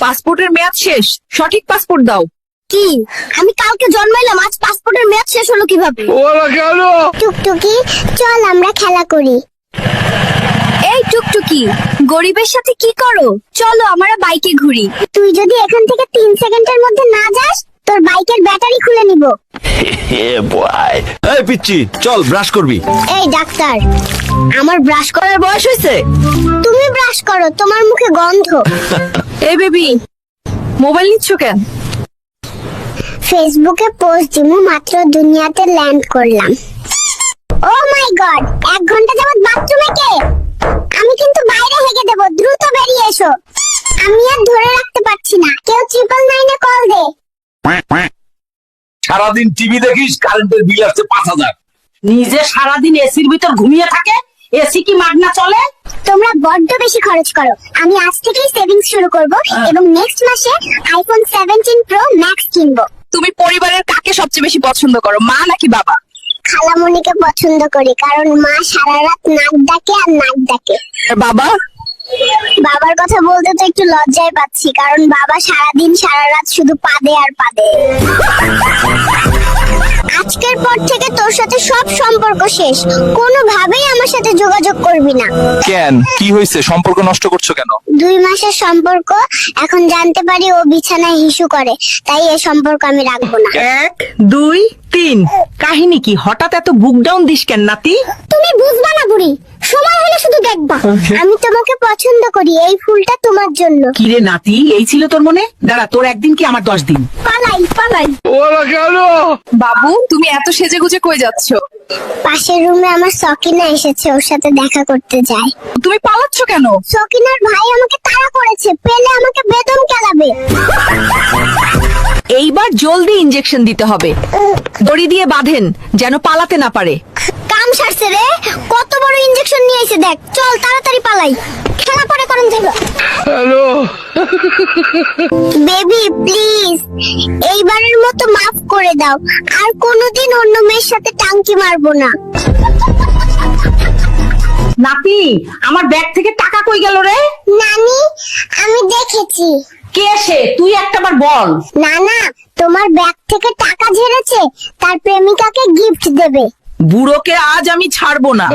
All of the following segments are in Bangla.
পাসপোর্টের মেয়াদ শেষ, সঠিক পাসপোর্ট দাও। কি, আমি কালকে জন্মাইলাম, আজ পাসপোর্টের মেয়াদ শেষ হলো কিভাবে? টুকটুকি, চল আমরা খেলা করি। এই টুকটুকি, গরিবের সাথে কি করো? চলো আমরা বাইকে ঘুরি। তুই যদি এখান থেকে 3 সেকেন্ডের মধ্যে না যাস, তোর বাইকের ব্যাটারি খুলে নিব। এই পিচ্চি, চল ব্রাশ করবি। এই ডাক্তার, আমার ব্রাশ করার বয়স হয়েছে। তুমি ব্রাশ করো, তোমার মুখে গন্ধ। এই বেবি, মোবাইল নিচ্ছ কেন? ফেসবুকে পোস্ট দিমু, মাত্র দুনিয়াতে ল্যান্ড করলাম। ও মাই গড, 1 ঘন্টা যাবত বাথরুমে কে? আমি কিন্তু বাইরে হেগে দেব, দ্রুত বেরিয়ে এসো। আমি আর ধরে রাখতে পারছি না, কেউ 999 কল দে। সারাদিন টিভি দেখিস, কারেন্টের বিল আসছে 5000। নিজে সারাদিন এসির ভিতর ঘুমিয়ে থাকে, এসি কি মাগনা চলে? তোমরা বড্ড বেশি খরচ করো। আমি আজ থেকেই সেভিংস শুরু করব এবং নেক্সট মাসে আইফোন 17 প্রো ম্যাক্স কিনবো। তুমি পরিবারের কাকে সবচেয়ে বেশি পছন্দ করো, মা নাকি বাবা? খালামণিকে পছন্দ করি, কারণ মা সারা রাত নাক ডাকে আর নাক ডাকে। আর বাবা? বাবার কথা বলতে তো একটু লজ্জায় পাচ্ছি, কারণ বাবা সারাদিন সারা রাত শুধু পাদে আর পাদে। আজকের পর থেকে তোর সাথে সব সম্পর্ক শেষ, কোনোভাবেই আমার সাথে যোগাযোগ করবি না। কেন, কি হয়েছে? সম্পর্ক নষ্ট করছো কেন? 2 মাসের সম্পর্ক, এখন জানতে পারি ও বিছানায় হিসু করে, তাই এই সম্পর্ক আমি রাখবো না। 1 2 3, কাহিনী কি? হঠাৎ এত বুক ডাউন দিস কেন নাতি? তুমি বুঝবা না বুড়ি, সময় হলে শুধু দেখবা। আমি তোমাকে পছন্দ করি, এই ফুলটা তোমার জন্য। কিরে নাতি, এই ছিল তোর মনে? দাঁড়া, তোর একদিন কি আমার 10 দিন? পালাই পালাই। বাবু, তুমি এত সেজে গুজে কই যাচ্ছ? পাশের রুমে আমার সকিনা এসেছে, ওর সাথে দেখা করতে যাই। তুমি পালাচ্ছ কেন? সকিনার ভাই আমাকে তাড়া করেছে, পেলে আমাকে বেদম কেলাবে। এইবার জলদি ইনজেকশন দিতে হবে, দড়ি দিয়ে বাঁধেন যেন পালাতে না পারে। কাম সারছে রে, কত বড় ইনজেকশন নিয়ে এসে দেখ। চল তাড়াতাড়ি পালাই, খেলা পরে করুন যাবে। হ্যালো বেবি প্লিজ, এইবারের মতো মাফ করে দাও, আর কোনোদিন অন্য মেয়ের সাথে টাঙ্কি মারবো না। নাতি, আমার ব্যাগ থেকে টাকা কই গেল রে? নানি, আমি দেখেছি। কে সে? তুই একটাবার বল। না না, তোমার ব্যাগ থেকে টাকা ঝেড়েছে, তার প্রেমিকাকে গিফট দেবে। বুড়োকে আজ আমি ছাড়বো না।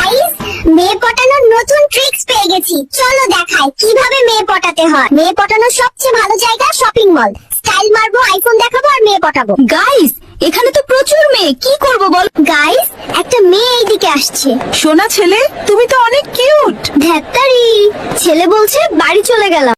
গাইস, মেয়ে পটানোর নতুন ট্রিক্স পেয়ে গেছি, চলো দেখাই কিভাবে মেয়ে পটাতে হয়। মেয়ে পটানোর সবচেয়ে ভালো জায়গা শপিং মল। স্টাইল মারবো, আইফোন দেখাবো আর মেয়ে পটাবো। গাইস, এখানে তো প্রচুর মেয়ে, কি করব বল? গাইস, একটা মেয়ে এইদিকে আসছে। সোনা ছেলে, তুমি তো অনেক কিউট। ধ্যাত্তারি, ছেলে বলছে বাড়ি চলে গেলাম।